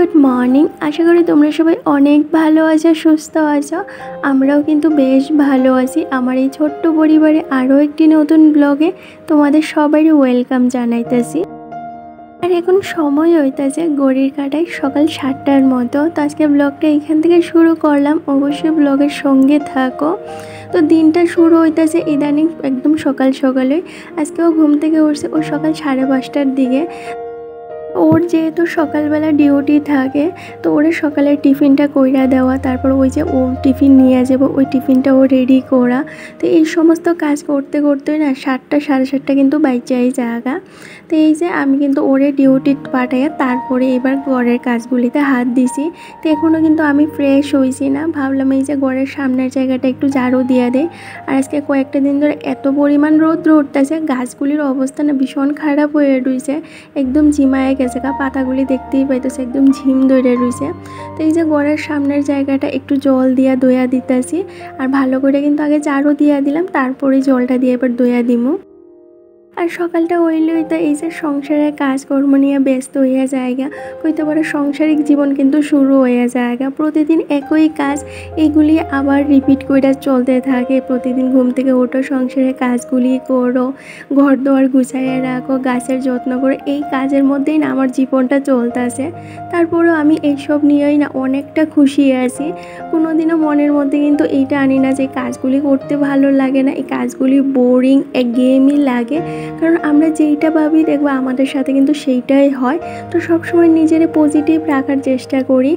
Good morning. আশা করি তোমরা সবাই অনেক ভালো আছো, সুস্থ আছো। আমরাও কিন্তু বেশ ভালো আছি। আমার এই ছোট্ট পরিবারে আরও একটি নতুন ব্লগে তোমাদের সবারই ওয়েলকাম জানাইতেছি। আর এখন সময় হইতেছে ঘড়ির কাঁটায় সকাল 7টার মতো। তো আজকে ব্লগটা এখান থেকে শুরু করলাম, অবশ্যই ব্লগের সঙ্গে থাকো। তো দিনটা শুরু হইতেছে ইদানিং একদম সকাল সকালে। আজকেও ঘুম থেকে উঠছে ও সকাল 5:30টার দিকে। ওর যেহেতু সকালবেলা ডিউটি থাকে, তো ওর সকালে টিফিনটা কইরা দেওয়া, তারপর ওই যে ও টিফিন নিয়ে যাব, ওই টিফিনটা ও রেডি করা। তো এই সমস্ত কাজ করতে করতে না 7টা 7:30 কিন্তু বাইচাই জায়গা। তো এই যে আমি কিন্তু ওরে ডিউটি পাঠাইয়া তারপরে এবার ঘরের কাজগুলিতে হাত দিছি। তো এখনও কিন্তু আমি ফ্রেশ হয়েছি না, ভাবলাম এই যে ঘরের সামনের জায়গাটা একটু ঝাড়ু দিয়ে দেয়। আর আজকে কয়েকটা দিন ধরে এত পরিমাণ রৌদ্র উঠতেছে, গাছগুলির অবস্থা না ভীষণ খারাপ হয়ে রয়েছে, একদম ঝিমায় গেছে। পাতাগুলি দেখতেই পাইতেছে একদম ঝিম ধরে রয়েছে। তো এই যে ঘরের সামনের জায়গাটা একটু জল দিয়া দইয়া দিতেছি। আর ভালো করে কিন্তু আগে ঝাড়ু দিয়া দিলাম, তারপরে জলটা দিয়ে এবার দইয়া দিমু। আর সকালটা হইলেই তো এই যে সংসারের কাজকর্ম নিয়ে ব্যস্ত হইয়া জায়গা, হইতে পারে সাংসারিক জীবন কিন্তু শুরু হইয়া জায়গা। প্রতিদিন একই কাজ, এগুলি আবার রিপিট করে চলতে থাকে। প্রতিদিন ঘুম থেকে ওঠো, সংসারের কাজগুলি করো, ঘর দোয়ার গুছাইয়ে রাখো, গাছের যত্ন করো, এই কাজের মধ্যেই না আমার জীবনটা চলতেছে। তারপরেও আমি এইসব নিয়েই না অনেকটা খুশি আছি। কোনোদিনও মনের মধ্যে কিন্তু এইটা আনি না যে কাজগুলি করতে ভালো লাগে না, এই কাজগুলি বোরিং একঘেয়েমি লাগে। কারণ আমরা যেইটা ভাবি দেখবো আমাদের সাথে কিন্তু সেইটাই হয়। তো সবসময় নিজের পজিটিভ রাখার চেষ্টা করি।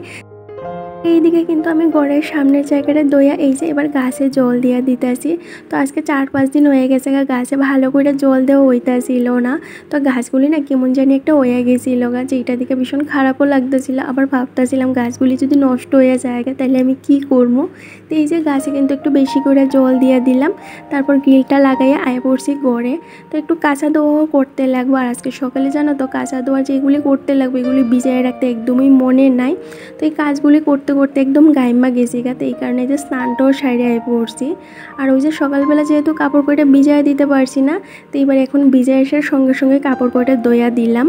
এইদিকে কিন্তু আমি ঘরের সামনের জায়গাটা দইয়া এই যে এবার গাছে জল দিয়া দিতেছি। তো আজকে 4-5 দিন হয়ে গেছে গাছে ভালো করে জল দেওয়া হইতেছিল না। তো গাছগুলি না কেমন জানি একটা হয়ে গেছিলো গাছ, এইটা দিকে ভীষণ খারাপও লাগতেছিল। আবার ভাবতেছিলাম গাছগুলি যদি নষ্ট হয়ে যায় তাহলে আমি কি করবো। তো এই যে গাছে কিন্তু একটু বেশি করে জল দিয়ে দিলাম, তারপর গ্রিলটা লাগাইয়া আয় পড়ছি ঘরে। তো একটু কাঁচা ধোয়াও করতে লাগবো। আর আজকে সকালে জানো তো কাঁচা ধোয়া যেগুলি করতে লাগবে এগুলি ভিজায় রাখতে একদমই মনে নাই। তো এই কাজগুলি করতে করতে একদম গাইমা গেছি তো এই কারণে যে স্নানটাও সাইডে আয় পড়ছি। আর ওই যে সকালবেলা যেহেতু কাপড় কয়টা ভিজায় দিতে পারছি না, তো এবার এখন ভিজায় আসার সঙ্গে সঙ্গে কাপড় কয়টা দইয়া দিলাম।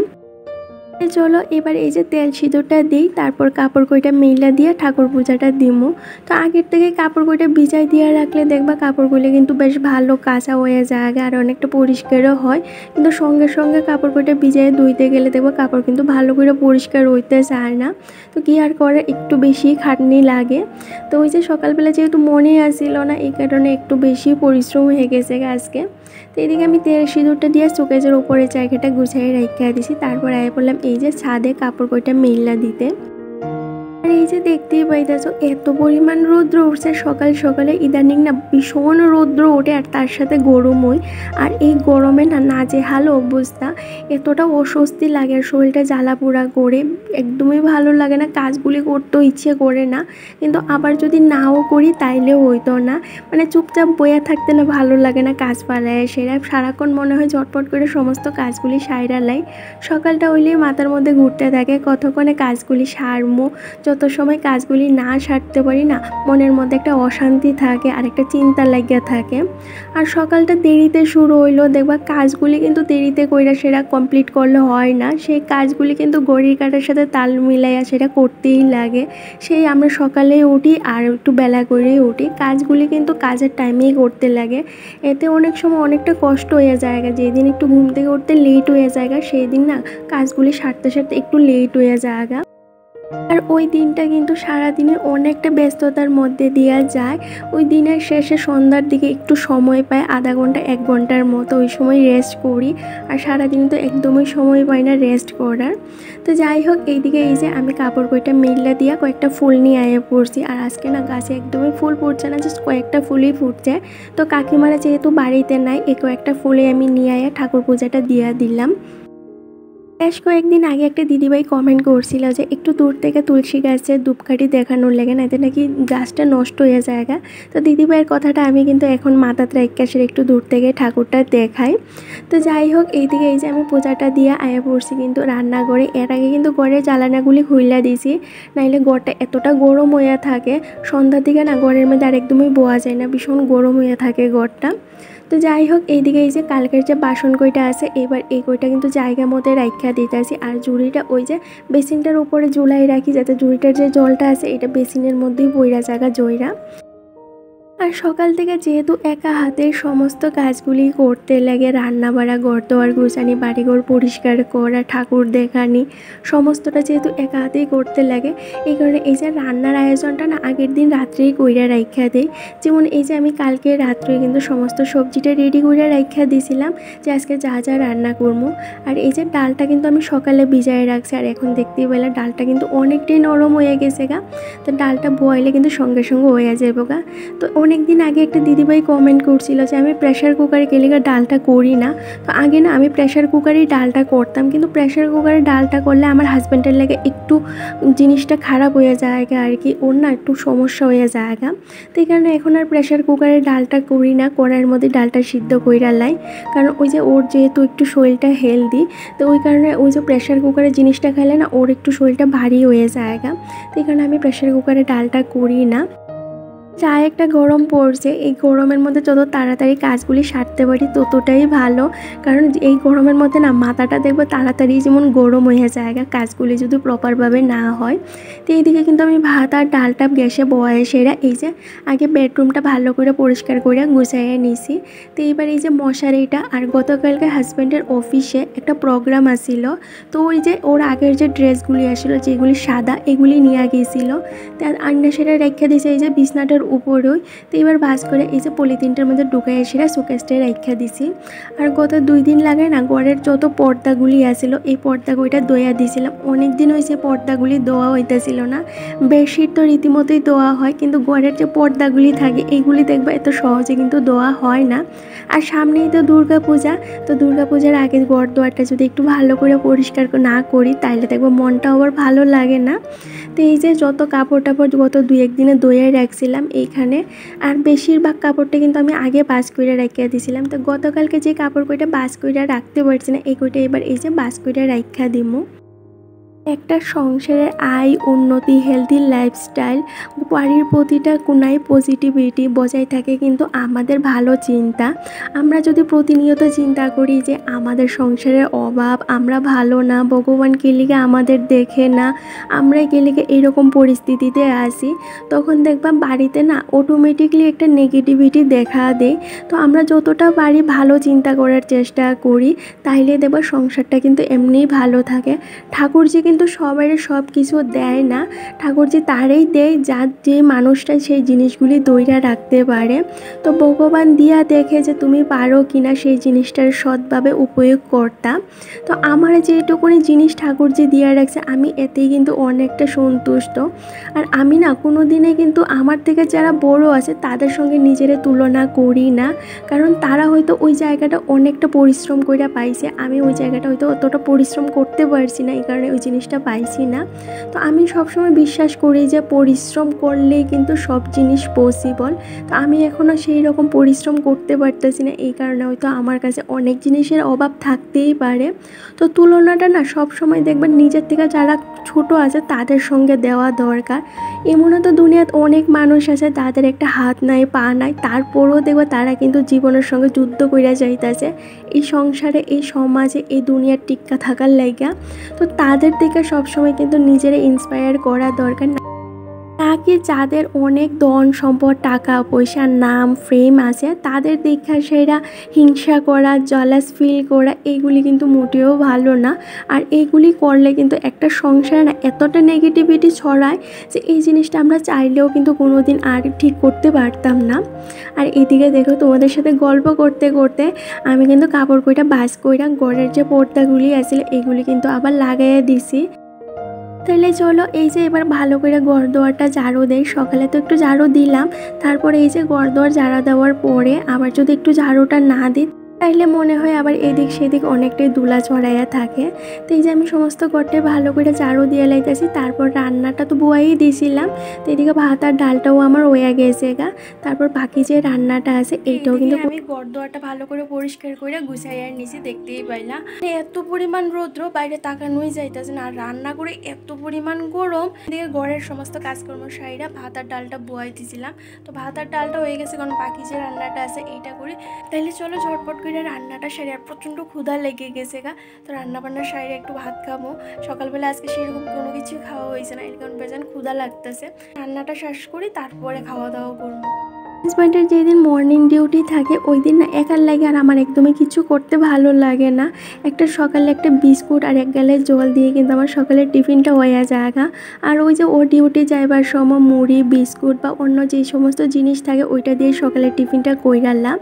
চলো এবার এই যে তেল সিঁদুরটা দিই, তারপর কাপড় কইটা মেলা দিয়ে ঠাকুর পূজাটা দিমু। তো আগের থেকে কাপড় কইটা ভিজাই দিয়ে রাখলে দেখবা কাপড়গুলো কিন্তু বেশ ভালো কাঁচা হয়ে যায় আর অনেকটা পরিষ্কারও হয়। কিন্তু সঙ্গে সঙ্গে কাপড় কইটা ভিজাই ধুইতে গেলে দেখবা কাপড় কিন্তু ভালো করে পরিষ্কার হইতে চায় না। তো কি আর করে, একটু বেশি খাটনি লাগে। তো ওই যে সকালবেলা যেহেতু মনে আসছিল না, এই কারণে একটু বেশি পরিশ্রম হয়ে গেছে আজকে। তো এদিকে আমি তেল সিঁদুরটা দিয়ে চোকেজের উপরে জায়গাটা গুছিয়ে রেখে দিছি। তারপর আয় বললাম এই যে ছাদে কাপড় কয়টা মেললা দিতে। আর এই যে দেখতেই পাইতেছো এত পরিমাণ রৌদ্র উঠছে সকাল সকালে, ইদানিং না ভীষণ রৌদ্র ওঠে আর তার সাথে গরম হয়। আর এই গরমে না নাজেহাল অবস্থা, এতটা অস্বস্তি লাগে, শরীরটা জ্বালা পোড়া করে একদমই ভালো লাগে না, কাজগুলি করতেও ইচ্ছে করে না। কিন্তু আবার যদি নাও করি তাইলেও হইতো না, মানে চুপচাপ বইয়া থাকতে না ভালো লাগে না, কাজ পালায় সেরা সারাক্ষণ মনে হয় ঝটপট করে সমস্ত কাজগুলি সাইরা লাই। সকালটা হইলেই মাথার মধ্যে ঘুরতে থাকে কতক্ষণে কাজগুলি সারমো। যত সময় কাজগুলি না সারতে পারি না মনের মধ্যে একটা অশান্তি থাকে আর একটা চিন্তা লাগিয়া থাকে। আর সকালটা দেরিতে শুরু হইলো দেখবা কাজগুলি কিন্তু দেরিতে কইরা সেটা কমপ্লিট করলে হয় না, সেই কাজগুলি কিন্তু ঘড়ির কাঁটার সাথে তাল মিলাইয়া সেটা করতেই লাগে। সেই আমরা সকালে উঠি আর একটু বেলা করেই উঠি, কাজগুলি কিন্তু কাজের টাইমেই করতে লাগে। এতে অনেক সময় অনেকটা কষ্ট হয়ে যায়, যেদিন একটু ঘুম থেকে উঠতে লেট হয়ে যায় সেই দিন না কাজগুলি সারতে সারতে একটু লেট হয়ে যায়। আর ওই দিনটা কিন্তু সারাদিনে অনেকটা ব্যস্ততার মধ্যে দেওয়া যায়। ওই দিনের শেষে সন্ধ্যার দিকে একটু সময় পাই, আধা ঘন্টা 1 ঘন্টার মতো, ওই সময় রেস্ট করি। আর সারাদিন তো একদমই সময় পাই না রেস্ট করার। তো যাই হোক এইদিকে এই যে আমি কাপড় কয়টা মেললা দিয়া কয়েকটা ফুল নিয়ে আয়ে পড়ছি। আর আজকে না গাছে একদমই ফুল ফুটছে না, জাস্ট কয়েকটা ফুলই ফুটছে। তো কাকিমারা যেহেতু বাড়িতে নাই, এই কয়েকটা ফুলে আমি নিয়ে আয়া ঠাকুর পূজাটা দিয়া দিলাম। বেশ কয়েকদিন আগে একটা দিদিভাই কমেন্ট করছিল যে একটু দূর থেকে তুলসী গাছের ধূপকাঠি দেখানোর লেগে, না এতে নাকি গাছটা নষ্ট হয়ে যায়। তো দিদিভাইয়ের কথাটা আমি কিন্তু এখন মাথাতে রেখে একটু দূর থেকে ঠাকুরটা দেখাই। তো যাই হোক এইদিকে এই যে আমি পূজাটা দিয়ে আয়া পড়ছি কিন্তু রান্নাঘরে। এর আগে কিন্তু ঘরের জ্বালানাগুলি খুইলা দিয়েছি, নাইলে ঘরটা এতটা গরম হয়ে থাকে সন্ধ্যার দিকে না ঘরের মধ্যে আর একদমই বোয়া যায় না, ভীষণ গরম হয়ে থাকে ঘরটা। তো তো যাই হোক, এইদিকে এই যে কালকের যে বাসন কইটা আছে, এবার এই কইটা কিন্তু জায়গা মতো রাখা দিতেছি। আর ঝুড়িটা ওই যে বেসিনটার উপরে ঝুলাই রাখি, যাতে ঝুড়িটার যে জলটা আছে এটা বেসিনের মধ্যেই বইরা জায়গা জয়রা। আর সকাল থেকে যেহেতু একা হাতে সমস্ত কাজগুলি করতে লাগে, রান্না বাড়া, ঘর দোয়ার গুছানি, বাড়িঘর পরিষ্কার করা, ঠাকুর দেখানি, সমস্তটা যেহেতু একা হাতেই করতে লাগে, এই কারণে এই যে রান্নার আয়োজনটা না আগের দিন রাত্রেই কইরা রাইখা দেই। যেমন এই যে আমি কালকে রাত্রে কিন্তু সমস্ত সবজিটা রেডি করে রাইখা দিয়েছিলাম যে আজকে যা যা রান্না করবো। আর এই যে ডালটা কিন্তু আমি সকালে ভিজায় রাখছি, আর এখন দেখতেই পেলে ডালটা কিন্তু অনেকটাই নরম হয়ে গেছে গা। তো ডালটা বয়েলে কিন্তু সঙ্গে সঙ্গে হয়ে যাবো গা। তো অনেক দিন আগে একটা দিদিভাই কমেন্ট করছিল যে আমি প্রেশার কুকারে কেলিগা ডালটা করি না। তো আগে না আমি প্রেশার কুকারেই ডালটা করতাম, কিন্তু প্রেশার কুকারে ডালটা করলে আমার হাজব্যান্ডের লাগে একটু জিনিসটা খারাপ হয়ে যায় আর কি, ওর না একটু সমস্যা হয়ে যায়। তো এই কারণে এখন আর প্রেশার কুকারে ডালটা করি না, কড়াইয়ের মধ্যে ডালটা সিদ্ধ কইরা লাই। কারণ ওই যে ওর যেহেতু একটু শরীরটা হেলদি, তো ওই কারণে ওই যে প্রেশার কুকারে জিনিসটা খাইলে না ওর একটু শরীরটা ভারী হয়ে যায়। তো এই কারণে আমি প্রেশার কুকারে ডালটা করি না। যা একটা গরম পড়ছে, এই গরমের মধ্যে যত তাড়াতাড়ি কাজগুলি সারতে পারি ততটাই ভালো। কারণ এই গরমের মধ্যে না মাথাটা দেখবো তাড়াতাড়ি যেমন গরম হয়ে যায় কাজগুলি যদি প্রপারভাবে না হয়। তো এইদিকে কিন্তু আমি ভাত আর ডালটা গ্যাসে বয়ে সেরা এই যে আগে বেডরুমটা ভালো করে পরিষ্কার করে গুছাইয়ে নিছি। তো এইবার এই যে মশারিটা, আর গতকালকে হাজব্যান্ডের অফিসে একটা প্রোগ্রাম আসছিল, তো ওই যে ওর আগের যে ড্রেসগুলি আসলো যেগুলি সাদা, এগুলি নিয়ে গিয়েছিল। তো আন্না সেটা রেখে দিয়েছে এই যে বিছনাটার উপরেই। তো এবার ভাজ করে এই যে পলিথিনটার মধ্যে ঢুকাই সেটা শোকেসটায় রাখা দিছি। আর গত 2 দিন লাগে না ঘরের যত পর্দাগুলি আছিল এই পর্দাগুলিটা দোয়া দিয়েছিলাম। অনেক দিন হয়েছে পর্দাগুলি দোয়া হইতেছিল না। বেডশিট তো রীতিমতোই দোয়া হয়, কিন্তু ঘরের যে পর্দাগুলি থাকে এইগুলি দেখবা এত সহজে কিন্তু দোয়া হয় না। আর সামনেই তো দুর্গা পূজা, তো দুর্গা পূজার আগে ঘর দোয়ারটা যদি একটু ভালো করে পরিষ্কার না করি তাইলে দেখবো মনটাও আবার ভালো লাগে না। তো এই যে যত কাপড় টাপড় গত 2-1 দিনে দইয়ে রাখছিলাম এইখানে, আর বেশিরভাগ কাপড়টা কিন্তু আমি আগে বাস করে রাখিয়া দিয়েছিলাম। তো গতকালকে যে কাপড় কইটা বাস করে রাখতে পারছি না, এই কইটা এবার এই যে বাস করে রাখা দিমু। একটা সংসারের আয়, উন্নতি, হেলদি লাইফস্টাইল, বাড়ির প্রতিটা কোনায় পজিটিভিটি বজায় থাকে কিন্তু আমাদের ভালো চিন্তা। আমরা যদি প্রতিনিয়ত চিন্তা করি যে আমাদের সংসারের অভাব, আমরা ভালো না, ভগবান কেলিকে আমাদের দেখে না, আমরাই কেলিকে এইরকম পরিস্থিতিতে আসি, তখন দেখবা বাড়িতে না অটোমেটিকলি একটা নেগেটিভিটি দেখা দেয়। তো আমরা যতটা পারি ভালো চিন্তা করার চেষ্টা করি, তাইলে দেখবা সংসারটা কিন্তু এমনিই ভালো থাকে। ঠাকুরজি কিন্তু সবাই সব কিছু দেয় না, ঠাকুরজি তারই দেয় যার যে মানুষটা সেই জিনিসগুলি দইরা রাখতে পারে। তো ভগবান দিয়া দেখে যে তুমি পারো কিনা সেই জিনিসটার সৎভাবে উপয়োগ করতাম। তো আমার যেটুকুনি জিনিস ঠাকুরজি দিয়া রাখছে আমি এতেই কিন্তু অনেকটা সন্তুষ্ট। আর আমি না কোনো দিনে কিন্তু আমার থেকে যারা বড় আছে তাদের সঙ্গে নিজেরে তুলনা করি না, কারণ তারা হয়তো ওই জায়গাটা অনেকটা পরিশ্রম করে পাইছে, আমি ওই জায়গাটা হয়তো অতটা পরিশ্রম করতে পারছি না, এই কারণে ওই জিনিসটা পাইছি না। তো আমি সবসময় বিশ্বাস করি যে পরিশ্রম করলেই কিন্তু সব জিনিস পসিবল। তো আমি এখনও সেই রকম পরিশ্রম করতে পারতেছি না, এই কারণে হয়তো আমার কাছে অনেক জিনিসের অভাব থাকতেই পারে। তো তুলনাটা না সবসময় দেখবেন নিজের থেকে যারা ছোট আছে তাদের সঙ্গে দেওয়া দরকার। এমনও তো দুনিয়াত অনেক মানুষ আছে তাদের একটা হাত নাই, পা নাই, তারপরেও দেখবে তারা কিন্তু জীবনের সঙ্গে যুদ্ধ কইরা যাইতেছে এই সংসারে, এই সমাজে, এই দুনিয়ার টিক্কা থাকার লাইগা। তো তাদের দিকে সবসময় কিন্তু নিজেরা ইন্সপায়ার করা দরকার। নাকি যাদের অনেক ধন সম্পদ, টাকা পয়সা, নাম, ফেম আছে তাদের দেখা সেরা হিংসা করা, জলাস ফিল করা, এইগুলি কিন্তু মোটেও ভালো না। আর এইগুলি করলে কিন্তু একটা সংসারে না এতটা নেগেটিভিটি ছড়ায় যে এই জিনিসটা আমরা চাইলেও কিন্তু কোনো দিন আর ঠিক করতে পারতাম না। আর এদিকে দেখো তোমাদের সাথে গল্প করতে করতে আমি কিন্তু কাপড় কইটা বাস কইরা ঘরের যে পর্দাগুলি আছে এইগুলি কিন্তু আবার লাগাইয়া দিছি। তাহলে চলো এই যে এবার ভালো করে ঘর দোয়ারটা ঝাড়ু দেয়। সকালে তো একটু ঝাড়ু দিলাম, তারপরে এই যে ঘর দোয়ার ঝাড়া দেওয়ার পরে আবার যদি একটু ঝাড়ুটা না দিই তাইলে মনে হয় আবার এদিক সেদিক অনেকটাই দুলা ছড়াইয়া থাকে। তো এই যে আমি সমস্ত ঘরটা ভালো করে ঝাড়ু দিয়ে লাইতেছি। তারপর রান্নাটা তো বুয়াই দিয়েছিলাম, তো এদিকে ভাত আর ডালটাও আমার হয়ে গেছে গা। তারপর বাকি যে রান্নাটা আছে এইটাও কিন্তু আমি ঘর দোয়ারটা ভালো করে পরিষ্কার করে গুছাইয়া নিচে, দেখতেই পাইলা এত পরিমাণ রৌদ্র, বাইরে তাকানোই যাইতেছে না। আর রান্না করে এত পরিমাণ গরম, এদিকে ঘরের সমস্ত কাজকর্ম সাইরা ভাত আর ডালটা বুয়াই দিয়েছিলাম। তো ভাত আর ডালটা হয়ে গেছে, কারণ বাকি যে রান্নাটা আছে এইটা করি। তাইলে চলো ঝটপট করে রান্নাটা সারি। আর প্রচণ্ড ক্ষুধা লেগে গেছে গা, তো রান্না বান্নার সাইরে একটু ভাত খাবো। সকালবেলা আজকে সেরকম কোনো কিছু খাওয়া হয়েছে না, এর কারণ বেজান ক্ষুধা লাগতেছে। রান্নাটা শেষ করি তারপরে খাওয়া দাওয়া করবো। হাজব্যান্ডের যেদিন মর্নিং ডিউটি থাকে ওই দিন না একার লাগে আর আমার একদমই কিছু করতে ভালো লাগে না। একটা সকালে একটা বিস্কুট আর এক গ্লাস জল দিয়ে কিন্তু আমার সকালের টিফিনটা হয়ে যায়। আর ওই যে ও ডিউটি যাইবার সময় মুড়ি বিস্কুট বা অন্য যে সমস্ত জিনিস থাকে ওইটা দিয়ে সকালের টিফিনটা কইরালাম।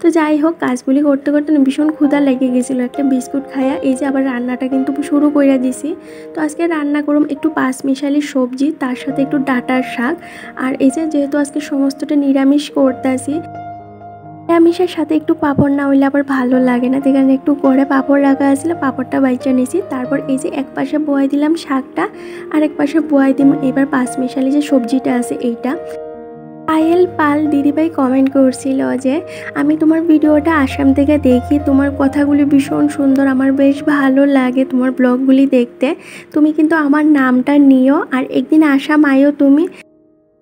তো যাই হোক, কাজগুলি করতে করতে না ভীষণ ক্ষুধা লেগে গেছিলো। একটা বিস্কুট খাইয়া এই যে আবার রান্নাটা কিন্তু শুরু করে দিছি। তো আজকে রান্না করুম একটু পাঁচমিশালি সবজি, তার সাথে একটু ডাঁটার শাক। আর এই যে যেহেতু আজকে সমস্তটা নিরামিষ করতেছি, নিরামিষের সাথে একটু পাঁপড় না হইলে আবার ভালো লাগে না, সেখানে একটু করে পাঁপড় রাখা আসলে পাঁপড়টা বাইচা নিয়েছি। তারপর এই যে এক পাশে বয়াই দিলাম শাকটা, আর এক পাশে বয়াই দিম এবার পাঁচমিশালি যে সবজিটা আছে এইটা। পায়েল পাল দিদিভাই কমেন্ট করছিল যে আমি তোমার ভিডিওটা আসাম থেকে দেখি, তোমার কথাগুলি ভীষণ সুন্দর, আমার বেশ ভালো লাগে তোমার ব্লগগুলি দেখতে। তুমি কিন্তু আমার নামটা নিও আর একদিন আসাম আইও তুমি।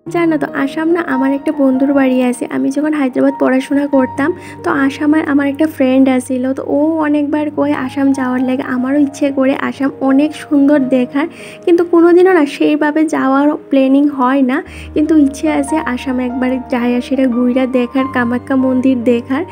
জানো তো আসাম না আমার একটা বন্ধুর বাড়ি আছে। আমি যখন হায়দ্রাবাদ পড়াশোনা করতাম তো আসামের আমার একটা ফ্রেন্ড আসছিল, তো ও অনেকবার কয়ে আসাম যাওয়ার লাগে। আমারও ইচ্ছে করে, আসাম অনেক সুন্দর দেখার, কিন্তু কোনোদিনও না সেইভাবে যাওয়ার প্ল্যানিং হয় না। কিন্তু ইচ্ছে আছে আসামে একবার যাই সেটা ঘুরে দেখার, কামাখ্যা মন্দির দেখার।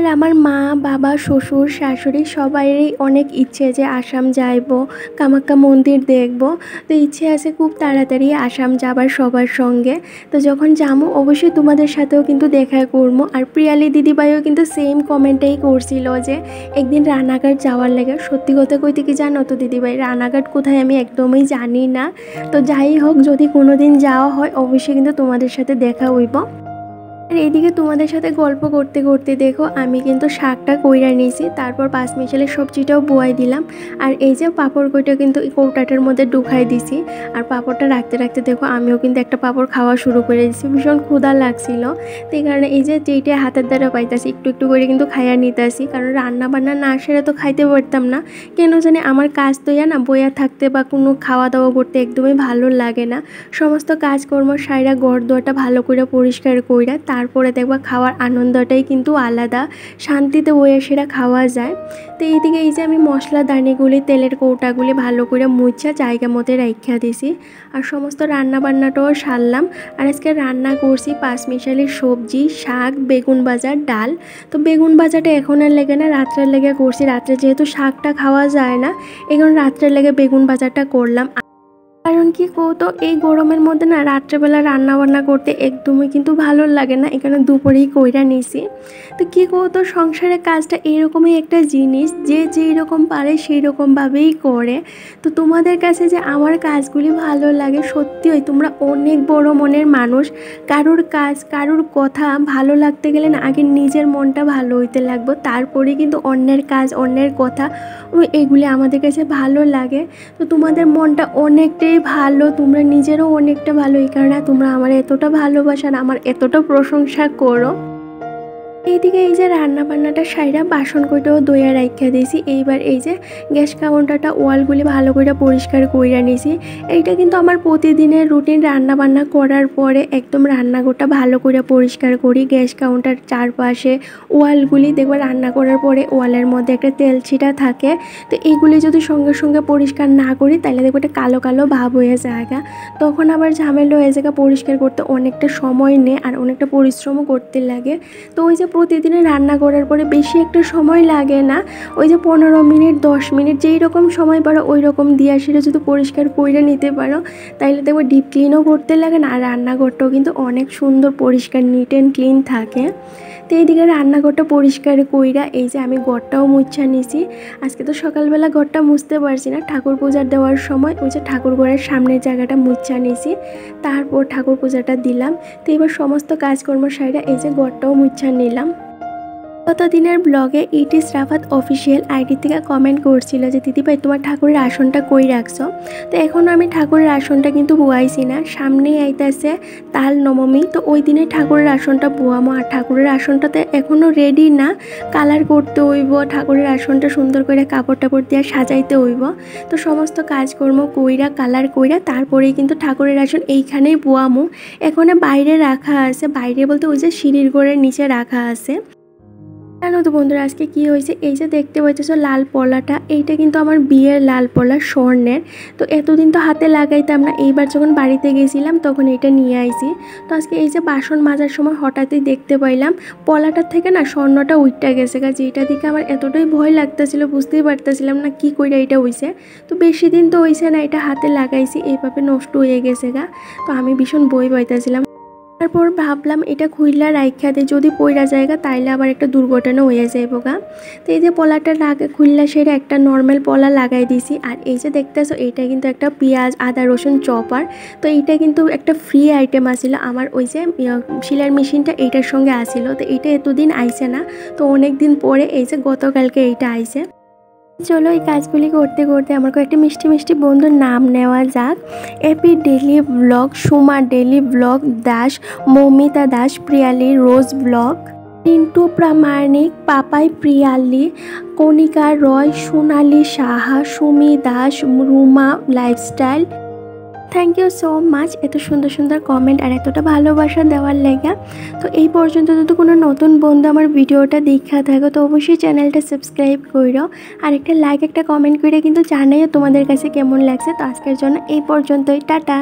আর আমার মা বাবা শ্বশুর শাশুড়ি সবাইয়েরই অনেক ইচ্ছে যে আসাম যাইব, কামাখ্যা মন্দির দেখব। তো ইচ্ছে আছে খুব তাড়াতাড়ি আসাম যাবার সবার সঙ্গে। তো যখন যাবো অবশ্যই তোমাদের সাথেও কিন্তু দেখা করবো। আর প্রিয়ালি দিদিভাইও কিন্তু সেম কমেন্টেই করছিল যে একদিন রানাঘাট যাওয়ার লাগে। সত্যি কথা কইতে কি জানো তো দিদিভাই, রানাঘাট কোথায় আমি একদমই জানি না। তো যাই হোক, যদি কোনো দিন যাওয়া হয় অবশ্যই কিন্তু তোমাদের সাথে দেখা হইব। আর এইদিকে তোমাদের সাথে গল্প করতে করতে দেখো আমি কিন্তু শাকটা কইরা নিয়েছি, তারপর পাঁচমিশালি সবজিটাও বোয়াই দিলাম। আর এই যে পাঁপড় কইটা কিন্তু এই কৌটাটার মধ্যে ঢুকাই দিছি। আর পাঁপড়টা রাখতে রাখতে দেখো আমিও কিন্তু একটা পাঁপড় খাওয়া শুরু করে দিয়েছি, ভীষণ ক্ষুধা লাগছিল। তো এই কারণে এই যে যেইটা হাতের দ্বারা পাইতাছি একটু একটু করে কিন্তু খাইয়া নিতেছি, কারণ রান্না বান্না না সেরে তো খাইতে পারতাম না। কেন জানি আমার কাজ তো না বইয়া থাকতে বা কোনো খাওয়া দাওয়া করতে একদমই ভালো লাগে না। সমস্ত কাজকর্ম সাইরা ঘর দোয়ারটা ভালো করে পরিষ্কার কইরা তারপরে দেখবা খাওয়ার আনন্দটাই কিন্তু আলাদা, শান্তিতে বইয়ে সেটা খাওয়া যায়। তো এইদিকে এই যে আমি মশলা দানিগুলি তেলের কৌটাগুলি ভালো করে মুছা জায়গা মতো রাইখা দিছি। আর সমস্ত রান্না বান্নাটাও সারলাম। আর আজকে রান্না করছি পাঁচমিশালি সবজি, শাক, বেগুন ভাজা, ডাল। তো বেগুন ভাজাটা এখন আর লেগে না, রাত্রের লেগে করছি। রাত্রে যেহেতু শাকটা খাওয়া যায় না, এখন রাত্রের লেগে বেগুন ভাজাটা করলাম। কারণ কি তো এই গরমের মধ্যে না রাত্রেবেলা রান্না বান্না করতে একদমই কিন্তু ভালো লাগে না, এখানে দুপুরেই কইরা নিছি। তো কি তো সংসারের কাজটা এরকমই একটা জিনিস, যে যেই রকম পারে সেই রকমভাবেই করে। তো তোমাদের কাছে যে আমার কাজগুলি ভালো লাগে, সত্যি হয় তোমরা অনেক বড় মনের মানুষ। কারোর কাজ কারোর কথা ভালো লাগতে গেলে না আগে নিজের মনটা ভালো হইতে লাগবে, তারপরে কিন্তু অন্যের কাজ অন্যের কথা এগুলি আমাদের কাছে ভালো লাগে। তো তোমাদের মনটা অনেকটাই ভালো, তোমরা নিজেরও অনেকটা ভালো, এই কারণে তোমরা আমার এতটা ভালোবাসা আর আমার এতটা প্রশংসা করো। এইদিকে এই যে রান্না বান্নাটা সাইরা বাসন কইটাও দইয়া রাইখা দিয়েছি। এইবার এই যে গ্যাস কাউন্টারটা ওয়ালগুলি ভালো করে পরিষ্কার কইরা নিয়েছি। এইটা কিন্তু আমার প্রতিদিনের রুটিন, রান্না বান্না করার পরে একদম রান্নাঘরটা ভালো করে পরিষ্কার করি। গ্যাস কাউন্টার চারপাশে ওয়ালগুলি দেখবা রান্না করার পরে ওয়ালের মধ্যে একটা তেল ছিটা থাকে, তো এইগুলি যদি সঙ্গে সঙ্গে পরিষ্কার না করি তাহলে দেখবো একটা কালো কালো ভাব হয়ে যায়, তখন আবার ঝামেলা হয়ে যায়। পরিষ্কার করতে অনেকটা সময় নেয় আর অনেকটা পরিশ্রমও করতে লাগে। তো ওই যে প্রতিদিনে রান্না করার পরে বেশি একটা সময় লাগে না, ওই যে 15 মিনিট 10 মিনিট যেই রকম সময় পারো ওই রকম দিয়ে সেটা যদি পরিষ্কার করে নিতে পারো তাইলে দেখবো ডিপ ক্লিনও করতে লাগে না, আর রান্নাঘরটাও কিন্তু অনেক সুন্দর পরিষ্কার নিট অ্যান্ড ক্লিন থাকে। তো এইদিকে রান্নাঘরটা পরিষ্কার কইরা এই যে আমি ঘরটাও মুছা নিছি। আজকে তো সকালবেলা ঘরটা মুছতে পারছি না, ঠাকুর পূজার দেওয়ার সময় ওই যে ঠাকুর ঘরের সামনের জায়গাটা মুছা নিছি, তারপর ঠাকুর পূজাটা দিলাম। তো এবার সমস্ত কাজকর্ম সাইরা এই যে ঘরটাও মুছা নিলাম। গতদিনের ব্লগে it is Rafat official ID থেকে কমেন্ট করছিল যে দিদিভাই তোমার ঠাকুরের আসনটা কই রাখছো। তো এখনও আমি ঠাকুরের আসনটা কিন্তু বুয়াইছি না, সামনেই আইতাছে তাল নবমী, তো ওই দিনে ঠাকুরের আসনটা বুয়ামো। আর ঠাকুরের আসনটাতে এখনও রেডি না, কালার করতে হইব, ঠাকুরের আসনটা সুন্দর করে কাপড় টাপড় দিয়ে সাজাইতে হইব। তো সমস্ত কাজকর্ম কইরা কালার কইরা তারপরেই কিন্তু ঠাকুরের আসন এইখানেই বুয়ামো। এখানে বাইরে রাখা আছে, বাইরে বলতে ওই যে সিঁড়ির ঘরের নিচে রাখা আছে। জানো তো বন্ধুরা আজকে কি হয়েছে, এই যে দেখতে পাইতেছো লাল পলাটা, এইটা কিন্তু আমার বিয়ের লাল পলা স্বর্ণের। তো এতদিন তো হাতে লাগাইতাম না, এইবার যখন বাড়িতে গেছিলাম তখন এটা নিয়ে আইছি। তো আজকে এই যে বাসন মাজার সময় হঠাৎই দেখতে পাইলাম পলাটার থেকে না স্বর্ণটা উইটটা গেছে গা, যেটা দিকে আমার এতটাই ভয় লাগতেছিল, বুঝতেই পারতেছিলাম না কি কইরা এটা হইছে। তো বেশি দিন তো হইছে না, এটা হাতে লাগাইছি, এইভাবে নষ্ট হয়ে গেছে গা। তো আমি ভীষণ ভয় পাইতেছিলাম। তারপর ভাবলাম এটা খুইলা রাইখা দে, যদি পইরা জায়গা তাইলে আবার একটা দুর্ঘটনা হয়ে যাইব গা। তো এই যে পলাটা খুললা সেরে একটা নর্মাল পলা লাগাই দিছি। আর এই যে দেখতেছো এইটা কিন্তু একটা পেঁয়াজ আদা রসুন চপার। তো এইটা কিন্তু একটা ফ্রি আইটেম আসিল আমার, ওই যে সেলাই মেশিনটা এইটার সঙ্গে আসিল। তো এইটা এতদিন আইছে না, তো অনেক দিন পরে এই যে গতকালকে এইটা আইছে। চলো এই কাজগুলি করতে করতে আমার কয়েকটি মিষ্টি মিষ্টি বন্ধুর নাম নেওয়া যাক। AP daily blog, Suma daily blog Das, Moumita Das, Priyali rose blog, Tintu Pramanik, Papai Priyali, Kanika Roy, Sonali Saha, Sumi Das, Ruma lifestyle. Thank you so much এত সুন্দর সুন্দর কমেন্ট আর এতটা ভালোবাসা দেওয়ার লেগা। তো এই পর্যন্ত যদি কোনো নতুন বন্ধু আমার ভিডিওটা দেখা থাকো তো অবশ্যই চ্যানেলটা সাবস্ক্রাইব করো, আর একটা লাইক একটা কমেন্ট করে কিন্তু জানাইও তোমাদের কাছে কেমন লাগছে। তো আজকের জন্য এই পর্যন্তই, টাটা।